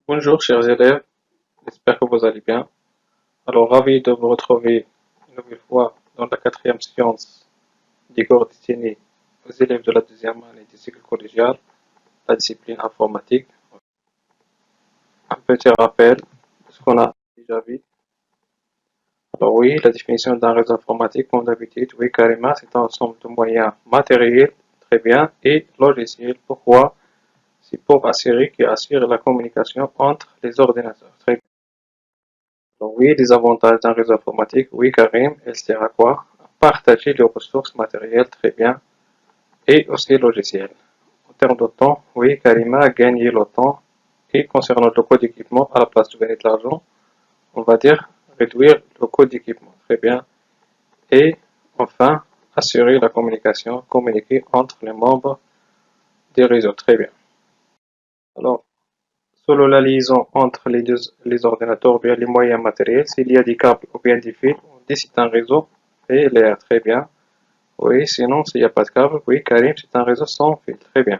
Bonjour chers élèves, j'espère que vous allez bien. Alors ravi de vous retrouver une nouvelle fois dans la quatrième séance des cours destinés aux élèves de la deuxième année du cycle collégial, la discipline informatique. Un petit rappel de ce qu'on a déjà vu. Alors oui, la définition d'un réseau informatique, comme d'habitude, oui Karima, c'est un ensemble de moyens matériels, très bien, et logiciels. Pourquoi? C'est pour assurer qui assure la communication entre les ordinateurs. Très bien. Donc oui, les avantages d'un réseau informatique, oui Karim, elle sert à quoi? À partager les ressources matérielles, très bien, et aussi logicielles. En termes de temps, oui Karima a gagné le temps, et concernant le coût d'équipement, à la place de gagner de l'argent, on va dire réduire le coût d'équipement, très bien, et enfin, assurer la communication, communiquer entre les membres des réseaux, très bien. Alors, selon la liaison entre les ordinateurs ou bien les moyens matériels, s'il y a des câbles ou bien des fils, on dit c'est un réseau et l'air, très bien. Oui, sinon, s'il n'y a pas de câble, oui, Karim, c'est un réseau sans fil, très bien.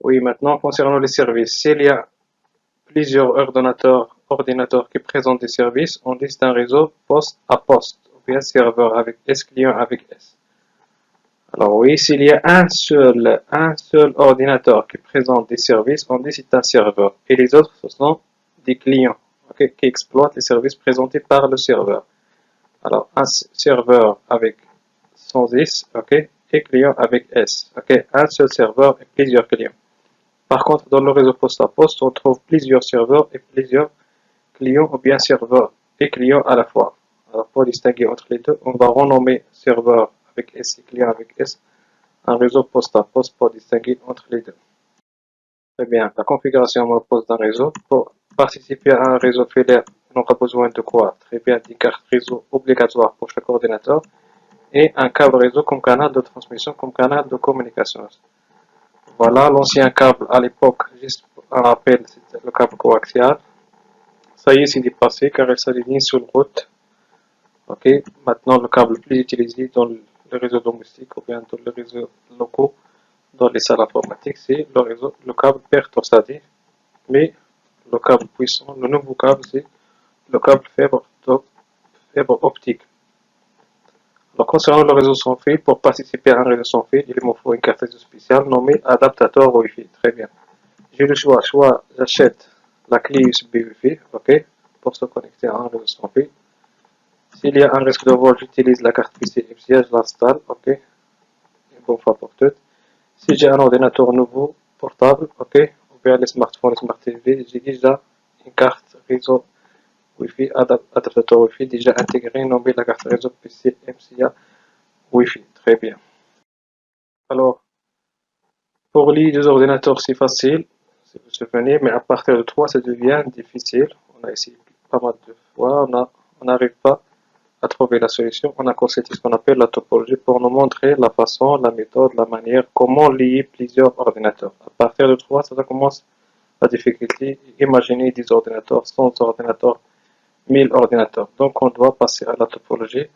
Oui, maintenant, concernant les services, s'il y a plusieurs ordinateurs qui présentent des services, on dit c'est un réseau poste à poste, ou bien serveur avec S, client avec S. Alors oui, s'il y a un seul ordinateur qui présente des services, on dit c'est un serveur. Et les autres, ce sont des clients, ok, qui exploitent les services présentés par le serveur. Alors, un serveur avec sans S, ok, et client avec S, ok, un seul serveur et plusieurs clients. Par contre, dans le réseau poste à poste, on trouve plusieurs serveurs et plusieurs clients ou bien serveurs et clients à la fois. Alors, pour distinguer entre les deux, on va renommer serveur avec S et client avec S un réseau poste à poste pour distinguer entre les deux. Très bien. La configuration mot poste d'un réseau. Pour participer à un réseau filaire, on aura besoin de quoi? Très bien, des cartes réseau obligatoires pour chaque ordinateur et un câble réseau comme canal de transmission, comme canal de communication. Voilà, l'ancien câble à l'époque, juste un rappel, c'était le câble coaxial. Ça y est, c'est dépassé car il s'aligne sur la route. Ok, maintenant le câble le plus utilisé dans le réseau domestique ou bien dans le réseau locaux dans les salles informatiques, c'est le câble paire torsade, mais le câble puissant, le nouveau câble, c'est le câble fibre optique. Alors, concernant le réseau sans fil, pour participer à un réseau sans fil, il me faut une carte réseau spéciale nommée adaptateur Wi-Fi. Très bien. J'ai le choix, soit j'achète la clé USB Wi-Fi, ok, pour se connecter à un réseau sans fil. S'il y a un risque de vol, j'utilise la carte PCI, je l'installe, ok, une bonne fois pour toutes. Si j'ai un ordinateur nouveau, portable, ok, ou bien les smartphones, les smart TV, j'ai déjà une carte réseau Wi-Fi, adaptateur Wi-Fi déjà intégré, nommé la carte réseau PC MCA Wi-Fi. Très bien. Alors, pour les deux ordinateurs, c'est facile, si vous vous souvenez, mais à partir de 3, ça devient difficile. On a essayé pas mal de fois, on n'arrive pas à trouver la solution. On a consulté ce qu'on appelle la topologie pour nous montrer la façon, la méthode, la manière, comment lier plusieurs ordinateurs. À partir de 3, ça commence la difficulté. Imaginez des ordinateurs, 100 ordinateurs, 1000 ordinateurs. Donc, on doit passer à la topologie.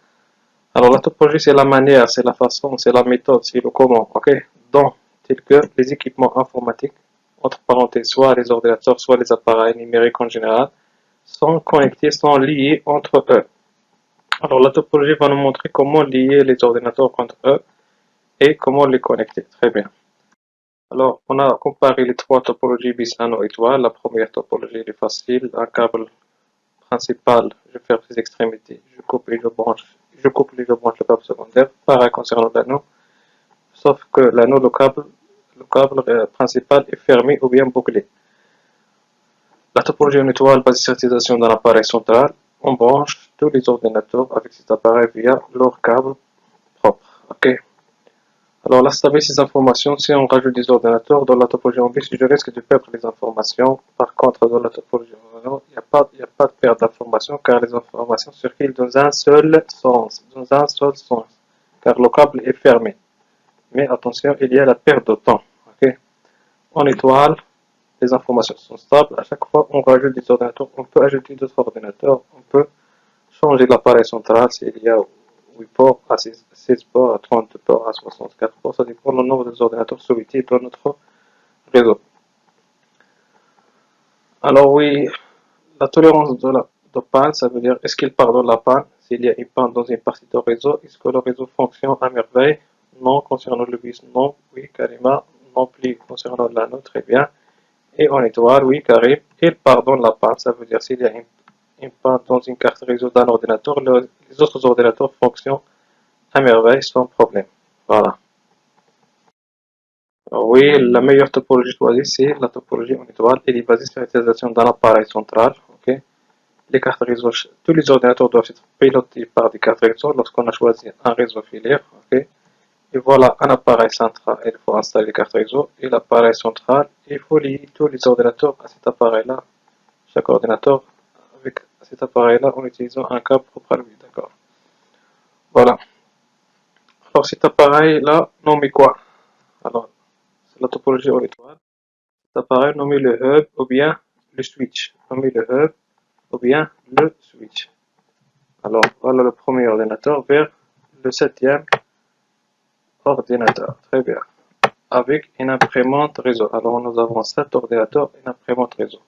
Alors, la topologie, c'est la manière, c'est la façon, c'est la méthode, c'est le comment, ok? Donc, tel que les équipements informatiques, entre parenthèses, soit les ordinateurs, soit les appareils numériques en général, sont connectés, sont liés entre eux. Alors, la topologie va nous montrer comment lier les ordinateurs entre eux et comment les connecter. Très bien. Alors, on a comparé les trois topologies bis anneau étoile. La première topologie est facile. Un câble principal, je ferme ses extrémités, je coupe et je branche le câble secondaire. Pareil concernant l'anneau, sauf que l'anneau, le câble principal est fermé ou bien bouclé. La topologie en étoile base sur l'utilisation d'un appareil central. On branche tous les ordinateurs avec cet appareil via leur câble propre. Ok. Alors, la stabilité des informations, si on rajoute des ordinateurs dans la topologie en bis, je risque de perdre les informations. Par contre, dans la topologie en anneau, il n'y a pas de perte d'informations car les informations circulent dans un seul sens. Car le câble est fermé. Mais attention, il y a la perte de temps. Ok. En étoile, les informations sont stables. À chaque fois, on rajoute des ordinateurs. On peut ajouter d'autres ordinateurs. On peut changer l'appareil central s'il y a 8 ports, à 16 ports, à 32 ports, à 64 ports. Ça dépend du nombre des ordinateurs souhaités dans notre réseau. Alors oui, la tolérance de panne, ça veut dire est-ce qu'il pardonne la panne s'il y a une panne dans une partie du réseau? Est-ce que le réseau fonctionne à merveille? Non, concernant le bus, non. Oui, Karima, non plus concernant l'anneau, très bien. Et en étoile, oui, Karim, il pardonne la panne, ça veut dire s'il y a une panne dans une carte réseau d'un ordinateur, les autres ordinateurs fonctionnent à merveille sans problème. Voilà. Alors oui, la meilleure topologie choisie, c'est la topologie en étoile. Elle est basée sur l'utilisation d'un appareil central. Ok. Les cartes réseau, tous les ordinateurs doivent être pilotés par des cartes réseau lorsqu'on a choisi un réseau filaire. Ok. Et voilà un appareil central. Il faut installer les cartes réseau et l'appareil central. Il faut lier tous les ordinateurs à cet appareil-là. Chaque ordinateur avec cet appareil-là en utilisant un câble propre à lui. D'accord. Voilà. Alors cet appareil-là, nommé quoi? Alors, c'est la topologie en étoile. Cet appareil nommé le hub ou bien le switch. Nommé le hub ou bien le switch. Alors, voilà le premier ordinateur vers le septième ordinateur. Très bien. Avec une imprimante réseau. Alors, nous avons 7 ordinateurs et une imprimante réseau.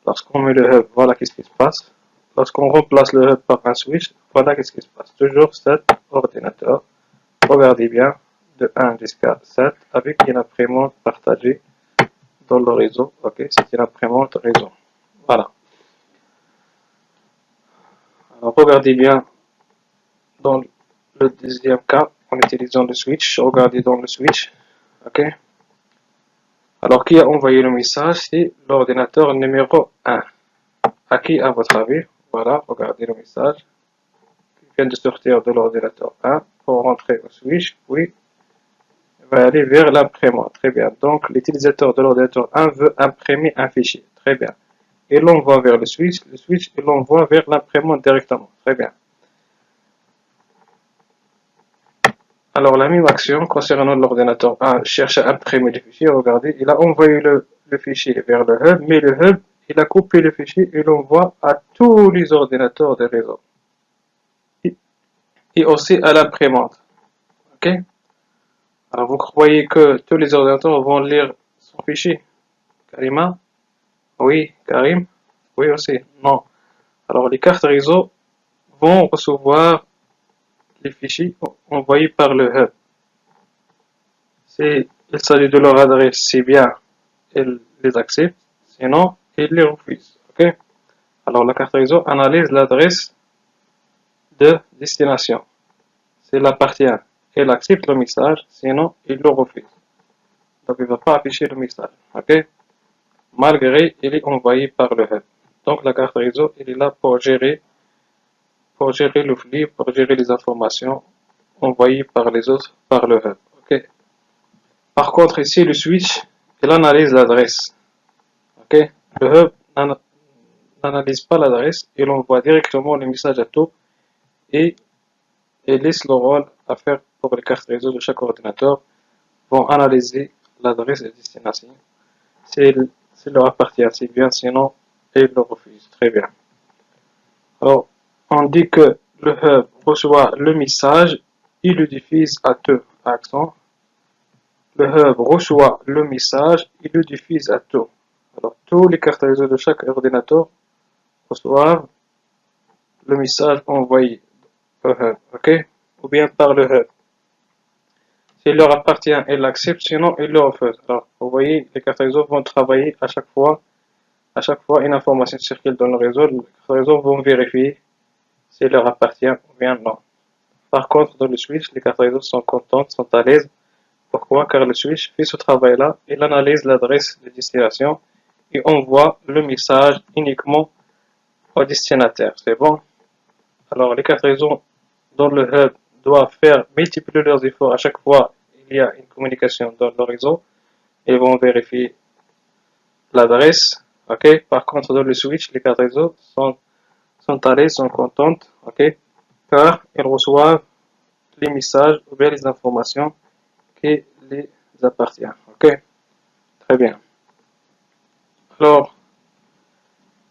Lorsqu'on met le hub, voilà qu'est-ce qui se passe. Lorsqu'on remplace le hub par un switch, voilà qu'est-ce qui se passe. Toujours 7 ordinateurs. Regardez bien, de 1 jusqu'à 7, avec une imprimante partagée dans le réseau. Ok, c'est une imprimante réseau. Voilà. Alors, regardez bien dans le deuxième cas, en utilisant le switch. Regardez dans le switch. Ok. Alors, qui a envoyé le message? C'est l'ordinateur numéro 1. À qui, à votre avis? Voilà, regardez le message. Il vient de sortir de l'ordinateur 1 pour rentrer au switch. Oui, il va aller vers l'imprimante. Très bien. Donc, l'utilisateur de l'ordinateur 1 veut imprimer un fichier. Très bien. Il l'envoie vers le switch. Le switch, il l'envoie vers l'imprimante directement. Très bien. Alors, la même action concernant l'ordinateur 1 cherche à imprimer le fichier. Regardez, il a envoyé le fichier vers le hub, mais le hub, il a coupé le fichier et l'envoie à tous les ordinateurs de réseau. Et aussi à l'imprimante. Ok? Alors, vous croyez que tous les ordinateurs vont lire son fichier? Karima? Oui. Karim? Oui aussi. Non. Alors, les cartes réseau vont recevoir les fichiers envoyés par le hub. Si il s'agit de leur adresse, c'est bien, ils les acceptent. Sinon, ils les refusent. Ok? Alors, la carte réseau analyse l'adresse de destination. S'il appartient, elle accepte le message. Sinon, il le refuse. Donc, il ne va pas afficher le message. Ok? Malgré il est envoyé par le hub. Donc la carte réseau, il est là pour gérer le flux, pour gérer les informations envoyées par les autres par le hub. Ok. Par contre ici le switch, il analyse l'adresse. Ok. Le hub n'analyse pas l'adresse, il envoie directement le message à tout et il laisse le rôle à faire pour les cartes réseau de chaque ordinateur vont analyser l'adresse de destination. S'il leur appartient, c'est bien, sinon ils le refusent. Très bien. Alors, on dit que le hub reçoit le message et le diffuse à tout. Accent. Le hub reçoit le message et le diffuse à tout. Alors, tous les cartes réseau de chaque ordinateur reçoivent le message envoyé au hub, ok? Ou bien par le hub. S'il leur appartient, ils l'acceptent, sinon ils le refusent. Alors, vous voyez, les cartes réseau vont travailler à chaque fois une information circule dans le réseau, les cartes réseau vont vérifier s'il leur appartient ou bien non. Par contre, dans le switch, les cartes réseau sont contentes, sont à l'aise. Pourquoi? Car le switch fait ce travail-là, il analyse l'adresse de destination et envoie le message uniquement au destinataire. C'est bon? Alors, les cartes réseau dans le hub doivent faire multiplier leurs efforts à chaque fois il y a une communication dans le réseau. Ils vont vérifier l'adresse. Ok? Par contre, dans le switch, les cartes réseau sont à l'aise, sont contentes. Ok? Car ils reçoivent les messages ou bien les informations qui les appartient. Ok? Très bien. Alors,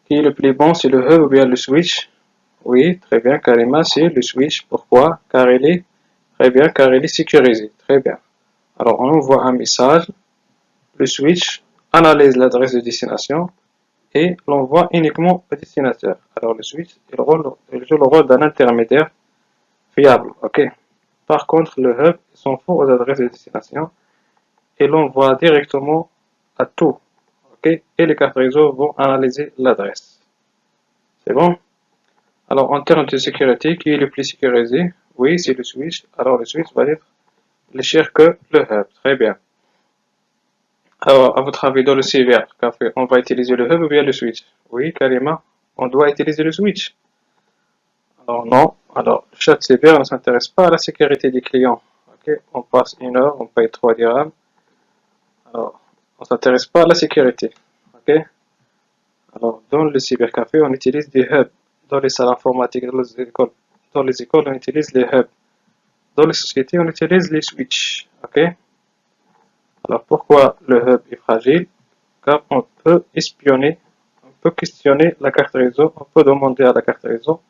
qui est le plus bon, c'est le hub ou bien le switch? Oui, très bien, Karima, c'est le switch. Pourquoi? Car il est très bien, car il est sécurisé. Très bien. Alors, on envoie un message. Le switch analyse l'adresse de destination et l'envoie uniquement au destinataire. Alors le switch, il joue le rôle d'un intermédiaire fiable, ok. Par contre, le hub s'en fout aux adresses de destination et l'envoie directement à tout, ok. Et les cartes réseau vont analyser l'adresse. C'est bon? Alors en termes de sécurité, qui est le plus sécurisé? Oui, c'est le switch. Alors le switch va être plus cher que le hub. Très bien. Alors, à votre avis, dans le cybercafé, on va utiliser le hub ou bien le switch? Oui, carrément, on doit utiliser le switch. Alors, non. Alors, chaque cyber ne s'intéresse pas à la sécurité des clients. Ok, on passe 1 heure, on paye 3 dirhams. Alors, on s'intéresse pas à la sécurité. Ok. Alors, dans le cybercafé, on utilise des hubs. Dans les salles informatiques, dans les écoles, on utilise les hubs. Dans les sociétés, on utilise les switches. Ok. Alors, pourquoi le hub est fragile? Car on peut espionner, on peut questionner la carte réseau, on peut demander à la carte réseau,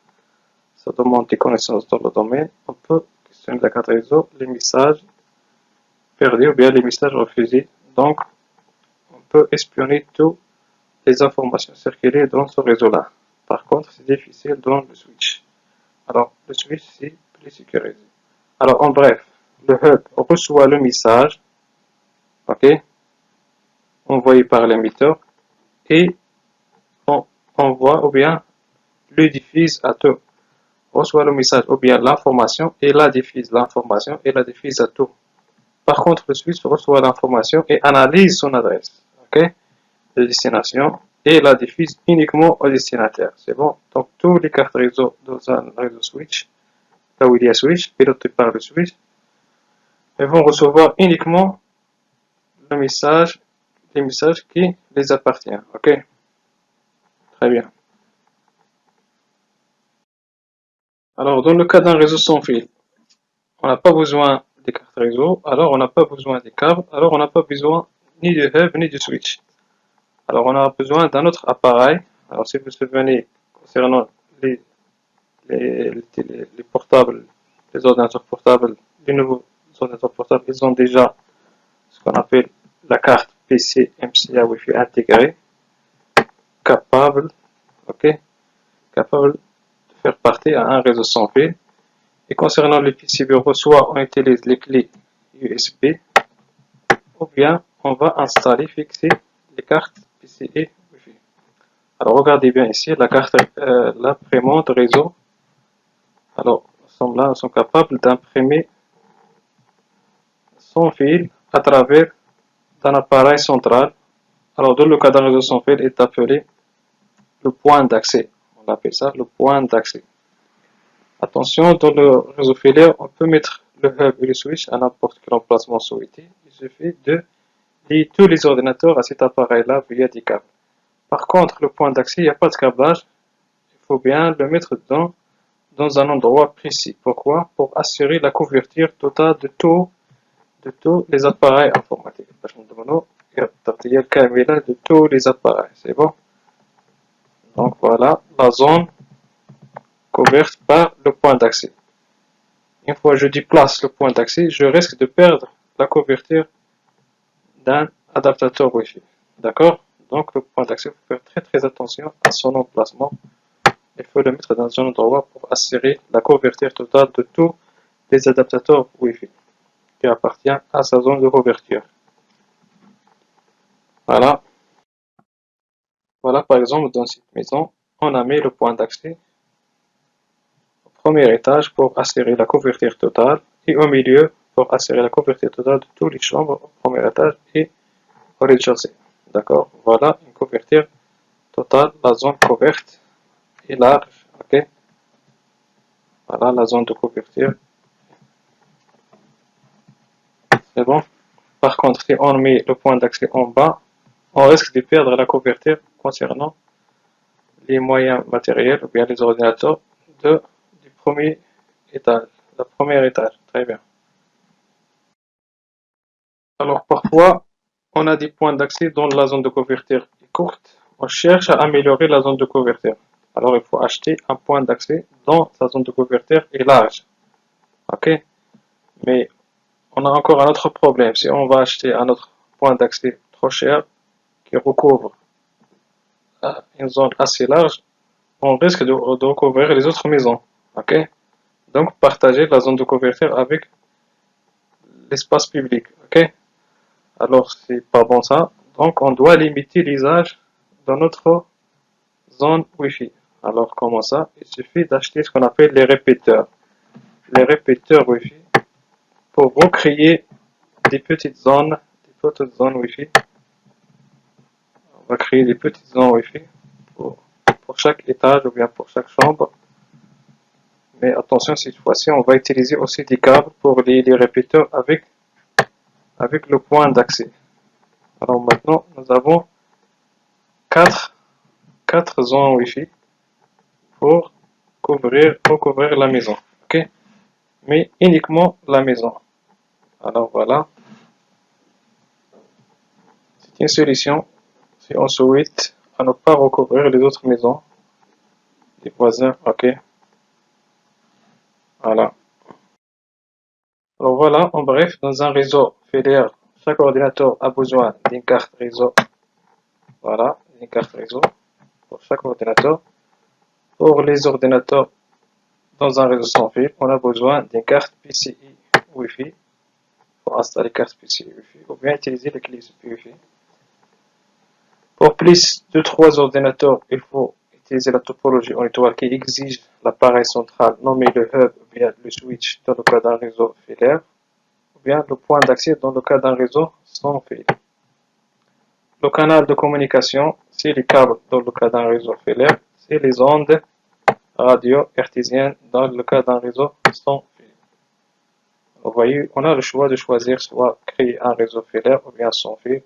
ça demande des connaissances dans le domaine, on peut questionner la carte réseau, les messages perdus ou bien les messages refusés. Donc, on peut espionner toutes les informations circulées dans ce réseau-là. Par contre, c'est difficile dans le switch. Alors, le switch, c'est plus sécurisé. Alors, en bref, le hub reçoit le message, ok, envoyé par l'émetteur, et on envoie ou bien le diffuse à tout. Reçoit le message ou bien l'information et la diffuse à tout. Par contre, le switch reçoit l'information et analyse son adresse, ok, de destination et la diffuse uniquement au destinataire. C'est bon. Donc, tous les cartes réseau dans un réseau switch, là où il y a switch, piloté par le switch, elles vont recevoir uniquement le message, les messages qui les appartiennent, ok. Très bien. Alors, dans le cas d'un réseau sans fil, on n'a pas besoin des cartes réseau, alors on n'a pas besoin des câbles, alors on n'a pas besoin ni de hub ni de switch. Alors on a besoin d'un autre appareil. Alors si vous vous souvenez concernant les, les portables, les ordinateurs portables, les nouveaux ordinateurs portables, ils ont déjà ce qu'on appelle la carte PC MCA Wi-Fi intégrée, capable, ok, capable de faire partie à un réseau sans fil. Et concernant les PC bureaux, soit on utilise les clés USB, ou bien on va installer, fixer les cartes PCI Wi-Fi. Alors regardez bien ici, la carte, l'imprimante réseau. Alors, nous sommes capables d'imprimer sans fil à travers un appareil central. Alors, dans le cas d'un réseau sans fil, est appelé le point d'accès. On appelle ça le point d'accès. Attention, dans le réseau filaire, on peut mettre le hub et le switch à n'importe quel emplacement souhaité. Il suffit de lier tous les ordinateurs à cet appareil-là via des câbles. Par contre, le point d'accès, il n'y a pas de câblage. Il faut bien le mettre dans un endroit précis. Pourquoi? Pour assurer la couverture totale de tous les appareils informatiques. De tous les appareils, c'est bon? Donc voilà la zone couverte par le point d'accès. Une fois que je déplace le point d'accès, je risque de perdre la couverture d'un adaptateur Wi-Fi. D'accord? Donc le point d'accès, il faut faire très très attention à son emplacement. Il faut le mettre dans un endroit pour assurer la couverture totale de tous les adaptateurs Wi-Fi qui appartient à sa zone de couverture. Voilà. Voilà par exemple dans cette maison, on a mis le point d'accès au premier étage pour assurer la couverture totale et au milieu pour assurer la couverture totale de toutes les chambres au premier étage et au rez-de-chaussée. D'accord? Voilà une couverture totale, la zone couverte est large. Ok? Voilà la zone de couverture. C'est bon? Par contre, si on met le point d'accès en bas, on risque de perdre la couverture concernant les moyens matériels ou bien les ordinateurs du premier étage, le premier étage. Très bien. Alors parfois, on a des points d'accès dans la zone de couverture courte. On cherche à améliorer la zone de couverture. Alors il faut acheter un point d'accès dans sa zone de couverture est large. Ok? Mais on a encore un autre problème. Si on va acheter un autre point d'accès trop cher qui recouvre une zone assez large, on risque de recouvrir les autres maisons. Ok? Donc, partager la zone de couverture avec l'espace public. Ok? Alors, c'est pas bon ça. Donc, on doit limiter l'usage de notre zone Wi-Fi. Alors, comment ça? Il suffit d'acheter ce qu'on appelle les répéteurs. Les répéteurs Wi-Fi pour recréer des petites zones Wi-Fi. On va créer des petites zones Wi-Fi pour chaque étage ou bien pour chaque chambre. Mais attention, cette fois-ci, on va utiliser aussi des câbles pour les répéteurs avec le point d'accès. Alors maintenant, nous avons quatre zones Wi-Fi pour recouvrir la maison. Ok? Mais uniquement la maison. Alors voilà, c'est une solution si on souhaite à ne pas recouvrir les autres maisons des voisins. Ok? Voilà. Alors voilà, en bref, dans un réseau filaire, chaque ordinateur a besoin d'une carte réseau. Voilà, une carte réseau pour chaque ordinateur. Pour les ordinateurs dans un réseau sans fil, on a besoin d'une carte PCI Wi-Fi pour installer carte PCI Wi-Fi ou bien utiliser les clés Wi-Fi. Pour plus de 3 ordinateurs, il faut utiliser la topologie en étoile qui exige l'appareil central nommé le hub ou bien le switch dans le cas d'un réseau filaire ou bien le point d'accès dans le cas d'un réseau sans fil. Le canal de communication, c'est les câbles dans le cas d'un réseau filaire, c'est les ondes radio hertziennes dans le cas d'un réseau sans fil. Vous voyez, on a le choix de choisir soit créer un réseau filaire ou bien sans fil.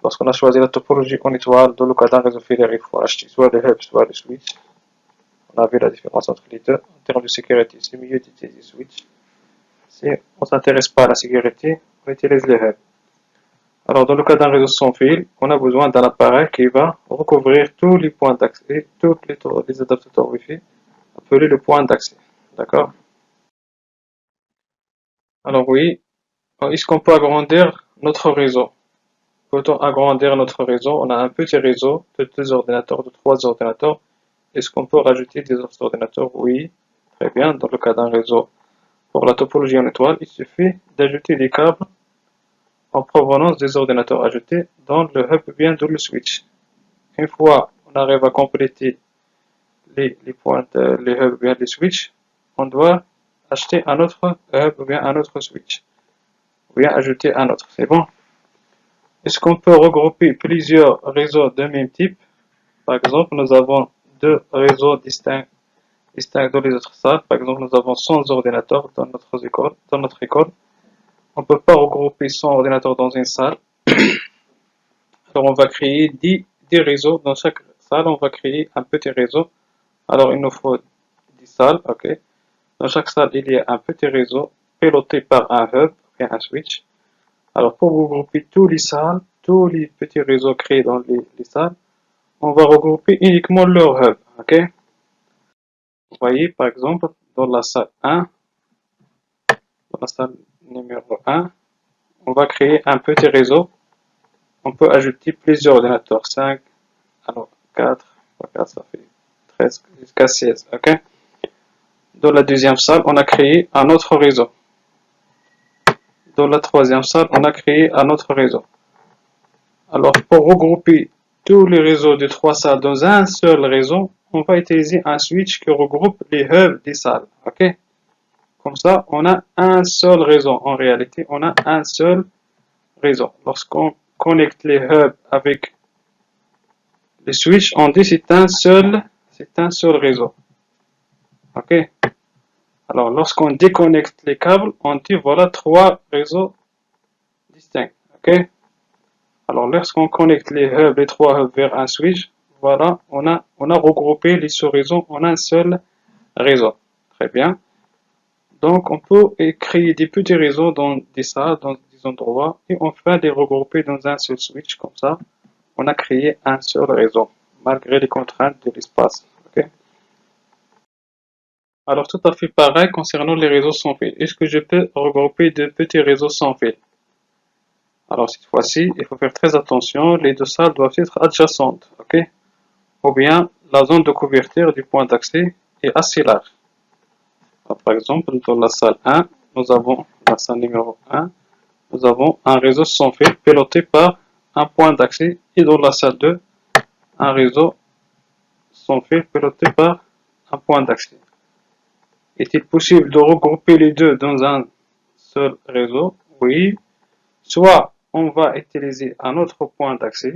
Lorsqu'on a choisi la topologie en étoile, dans le cas d'un réseau filaire, il faut acheter soit le hub, soit le switch. On a vu la différence entre les deux. En termes de sécurité, c'est mieux d'utiliser le switch. Si on ne s'intéresse pas à la sécurité, on utilise le hub. Alors, dans le cas d'un réseau sans fil, on a besoin d'un appareil qui va recouvrir tous les points d'accès, tous les adaptateurs Wi-Fi, appelés le point d'accès. D'accord? Alors oui, est-ce qu'on peut agrandir notre réseau? Peut-on agrandir notre réseau? On a un petit réseau de 2 ordinateurs, de 3 ordinateurs. Est-ce qu'on peut rajouter des autres ordinateurs? Oui, très bien. Dans le cas d'un réseau pour la topologie en étoile, il suffit d'ajouter des câbles en provenance des ordinateurs ajoutés dans le hub ou bien dans le switch. Une fois on arrive à compléter les pointes, les hubs ou bien les switches, on doit acheter un autre hub ou bien un autre switch, ou bien ajouter un autre. C'est bon? Est-ce qu'on peut regrouper plusieurs réseaux de même type? Par exemple, nous avons 2 réseaux distincts dans les autres salles. Par exemple, nous avons 100 ordinateurs dans notre école. On ne peut pas regrouper 100 ordinateurs dans une salle. Alors, on va créer 10 réseaux. Dans chaque salle, on va créer un petit réseau. Alors, il nous faut 10 salles. Ok. Dans chaque salle, il y a un petit réseau piloté par un hub et un switch. Alors, pour regrouper tous les petits réseaux créés dans les salles, on va regrouper uniquement leur hub. Ok. Vous voyez, par exemple, dans la salle 1, dans la salle numéro 1, on va créer un petit réseau. On peut ajouter plusieurs ordinateurs. 5, alors 4, 4 ça fait 13 jusqu'à 16. Ok. Dans la deuxième salle, on a créé un autre réseau. Dans la troisième salle, on a créé un autre réseau. Alors, pour regrouper tous les réseaux de 3 salles dans un seul réseau, on va utiliser un switch qui regroupe les hubs des salles. Ok. Comme ça, on a un seul réseau. En réalité, on a un seul réseau. Lorsqu'on connecte les hubs avec les switches, on dit c'est un seul réseau. Ok. Alors, lorsqu'on déconnecte les câbles, on dit voilà 3 réseaux distincts. Ok. Alors, lorsqu'on connecte les 3 hubs vers un switch, voilà, on a regroupé les sous-réseaux en un seul réseau. Très bien. Donc, on peut créer des petits réseaux dans des salles, dans des endroits, et enfin les regrouper dans un seul switch. Comme ça, on a créé un seul réseau, malgré les contraintes de l'espace. Okay. Alors, tout à fait pareil concernant les réseaux sans fil. Est-ce que je peux regrouper de petits réseaux sans fil? Alors, cette fois-ci, il faut faire très attention. Les 2 salles doivent être adjacentes. Okay. ou bien la zone de couverture du point d'accès est assez large. Par exemple, dans la salle 1, nous avons la salle numéro 1, nous avons un réseau sans fil piloté par un point d'accès, et dans la salle 2, un réseau sans fil piloté par un point d'accès. Est-il possible de regrouper les deux dans un seul réseau? Oui. Soit on va utiliser un autre point d'accès,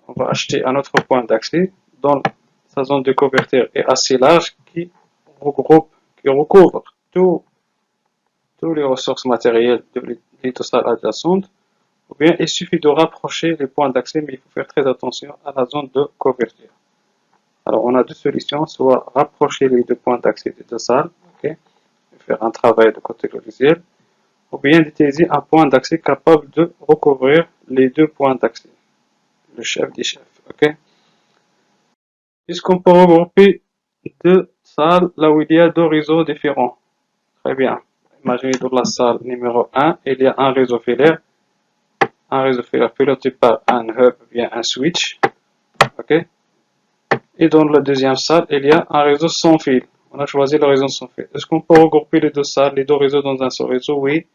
on va acheter un autre point d'accès dont sa zone de couverture est assez large qui recouvre tous les ressources matérielles de l'étosale adjacente, ou bien il suffit de rapprocher les points d'accès, mais il faut faire très attention à la zone de couverture. Alors on a deux solutions, soit rapprocher les deux points d'accès des deux salles, okay, et faire un travail de côté logiciel, ou bien d'utiliser un point d'accès capable de recouvrir les deux points d'accès, le chef des chefs. Okay. Puisqu'on peut regrouper deux salles là où il y a deux réseaux différents. Très bien. Imaginez dans la salle numéro 1, il y a un réseau filaire piloté par un hub ou bien un switch. Okay. Et dans la deuxième salle, il y a un réseau sans fil. On a choisi le réseau sans fil. Est-ce qu'on peut regrouper les deux salles, les deux réseaux dans un seul réseau? Oui.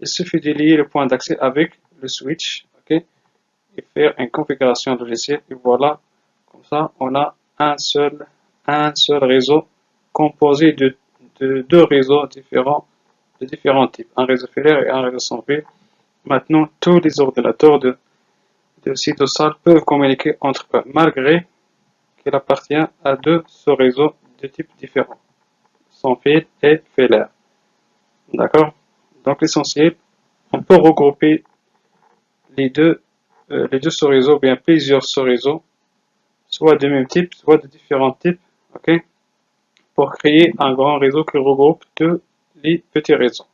Il suffit de lier le point d'accès avec le switch, okay, et faire une configuration logicielle. Et voilà, comme ça, on a un seul réseau composé de deux réseaux différents, de différents types, un réseau filaire et un réseau sans fil. Maintenant, tous les ordinateurs de cytosal peuvent communiquer entre eux, malgré qu'il appartient à deux sous-réseaux de types différents, sans fil et filaire. D'accord? Donc l'essentiel, on peut regrouper les deux sous-réseaux, bien plusieurs sous-réseaux, soit de même type, soit de différents types, ok, pour créer un grand réseau qui regroupe tous les petits réseaux.